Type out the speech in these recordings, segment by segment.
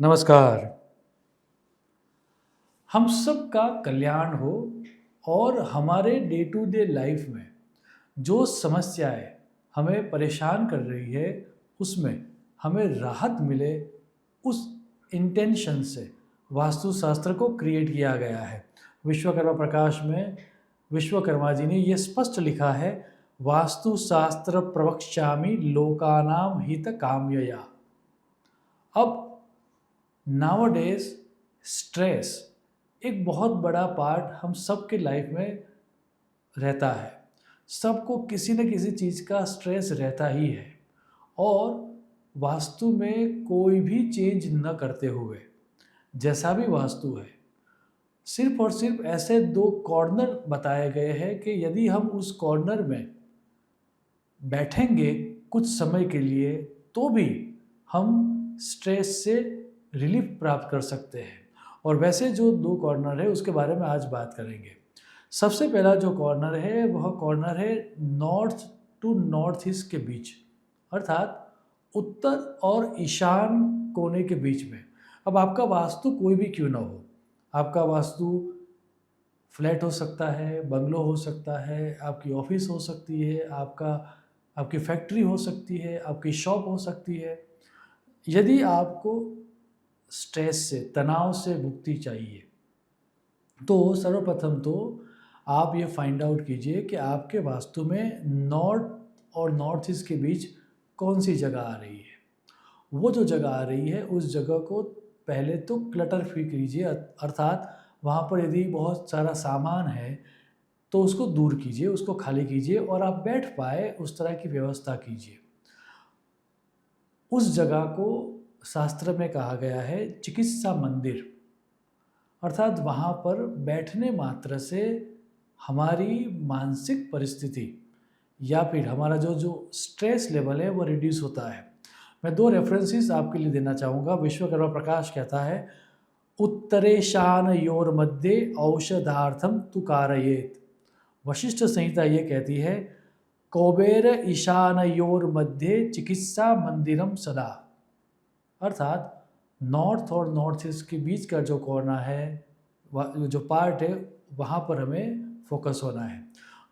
नमस्कार। हम सब का कल्याण हो और हमारे डे टू डे लाइफ में जो समस्याएं हमें परेशान कर रही है उसमें हमें राहत मिले, उस इंटेंशन से वास्तुशास्त्र को क्रिएट किया गया है। विश्वकर्मा प्रकाश में विश्वकर्मा जी ने ये स्पष्ट लिखा है, वास्तुशास्त्र प्रवक्ष्यामि लोकानाम हित काम्यया। अब नाउअडेज स्ट्रेस एक बहुत बड़ा पार्ट हम सबके लाइफ में रहता है। सबको किसी न किसी चीज़ का स्ट्रेस रहता ही है। और वास्तु में कोई भी चेंज न करते हुए, जैसा भी वास्तु है, सिर्फ और सिर्फ ऐसे दो कॉर्नर बताए गए हैं कि यदि हम उस कॉर्नर में बैठेंगे कुछ समय के लिए तो भी हम स्ट्रेस से रिलीफ प्राप्त कर सकते हैं। और वैसे जो दो कॉर्नर है उसके बारे में आज बात करेंगे। सबसे पहला जो कॉर्नर है वह कॉर्नर है नॉर्थ टू नॉर्थ ईस्ट के बीच, अर्थात उत्तर और ईशान कोने के बीच में। अब आपका वास्तु कोई भी क्यों ना हो, आपका वास्तु फ्लैट हो सकता है, बंगलो हो सकता है, आपकी ऑफिस हो सकती है, आपकी फैक्ट्री हो सकती है, आपकी शॉप हो सकती है। यदि आपको स्ट्रेस से, तनाव से मुक्ति चाहिए तो सर्वप्रथम तो आप ये फाइंड आउट कीजिए कि आपके वास्तु में नॉर्थ और नॉर्थ ईस्ट के बीच कौन सी जगह आ रही है। वो जो जगह आ रही है उस जगह को पहले तो क्लटर फ्री कीजिए, अर्थात वहाँ पर यदि बहुत सारा सामान है तो उसको दूर कीजिए, उसको खाली कीजिए और आप बैठ पाए उस तरह की व्यवस्था कीजिए। उस जगह को शास्त्र में कहा गया है चिकित्सा मंदिर, अर्थात वहाँ पर बैठने मात्र से हमारी मानसिक परिस्थिति या फिर हमारा जो जो स्ट्रेस लेवल है वो रिड्यूस होता है। मैं दो रेफरेंसेस आपके लिए देना चाहूँगा। विश्वकर्मा प्रकाश कहता है, उत्तरेशान योर मध्य औषधार्थम तु कारयेत। वशिष्ठ संहिता ये कहती है, कौबेर ईशान योर मध्य चिकित्सा मंदिरम सदा, अर्थात नॉर्थ और नॉर्थ ईस्ट के बीच का जो कोना है, जो पार्ट है, वहाँ पर हमें फोकस होना है।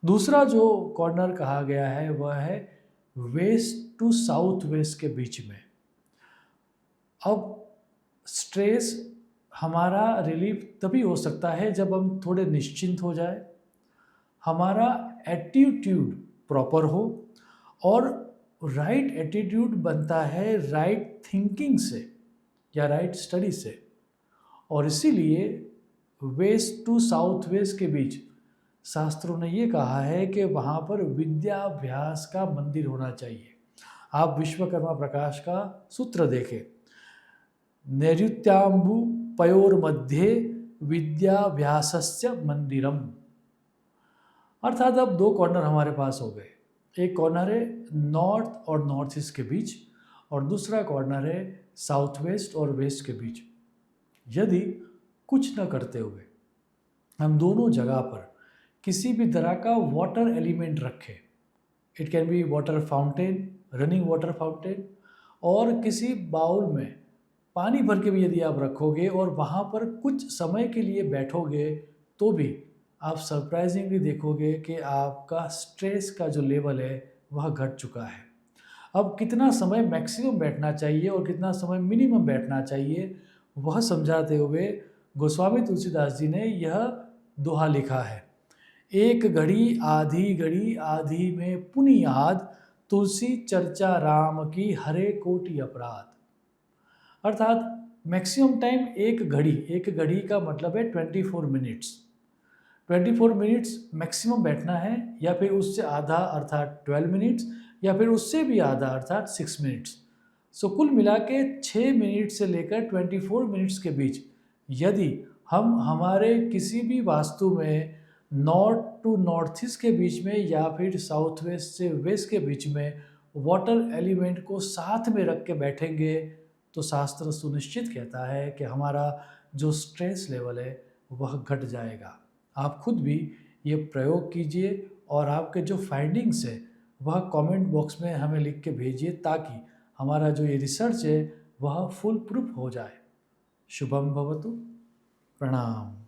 दूसरा जो कॉर्नर कहा गया है वह है वेस्ट टू साउथ वेस्ट के बीच में। अब स्ट्रेस हमारा रिलीफ तभी हो सकता है जब हम थोड़े निश्चिंत हो जाए, हमारा एटीट्यूड प्रॉपर हो, और राइट एटीट्यूड बनता है राइट थिंकिंग से या राइट स्टडी से। और इसीलिए वेस्ट टू साउथ वेस्ट के बीच शास्त्रों ने ये कहा है कि वहाँ पर विद्याभ्यास का मंदिर होना चाहिए। आप विश्वकर्मा प्रकाश का सूत्र देखें, नैऋत्याम्बु पयोर मध्य विद्याभ्यासस्य मंदिरम, अर्थात अब दो कॉर्नर हमारे पास हो गए। एक कॉर्नर है नॉर्थ और नॉर्थ ईस्ट के बीच और दूसरा कॉर्नर है साउथ वेस्ट और वेस्ट के बीच। यदि कुछ न करते हुए हम दोनों जगह पर किसी भी तरह का वाटर एलिमेंट रखें, it can be water fountain, running water fountain, और किसी बाउल में पानी भर के भी यदि आप रखोगे और वहाँ पर कुछ समय के लिए बैठोगे तो भी आप सरप्राइजिंगली देखोगे कि आपका स्ट्रेस का जो लेवल है वह घट चुका है। अब कितना समय मैक्सिमम बैठना चाहिए और कितना समय मिनिमम बैठना चाहिए वह समझाते हुए गोस्वामी तुलसीदास जी ने यह दोहा लिखा है, एक घड़ी आधी में पुनि याद, तुलसी चर्चा राम की हरे कोटि अपराध। अर्थात मैक्सिमम टाइम एक घड़ी का मतलब है 24 मिनट्स। 24 मिनट्स मैक्सिमम बैठना है, या फिर उससे आधा अर्थात 12 मिनट्स, या फिर उससे भी आधा अर्थात 6 मिनट्स। सो कुल मिला के 6 मिनट से लेकर 24 मिनट्स के बीच यदि हम हमारे किसी भी वास्तु में नॉर्थ टू नॉर्थ ईस्ट के बीच में या फिर साउथ वेस्ट से वेस्ट के बीच में वाटर एलिमेंट को साथ में रख के बैठेंगे तो शास्त्र सुनिश्चित कहता है कि हमारा जो स्ट्रेस लेवल है वह घट जाएगा। आप खुद भी ये प्रयोग कीजिए और आपके जो फाइंडिंग्स है वह कमेंट बॉक्स में हमें लिख के भेजिए ताकि हमारा जो ये रिसर्च है वह फुल प्रूफ हो जाए। शुभम भवतु। प्रणाम।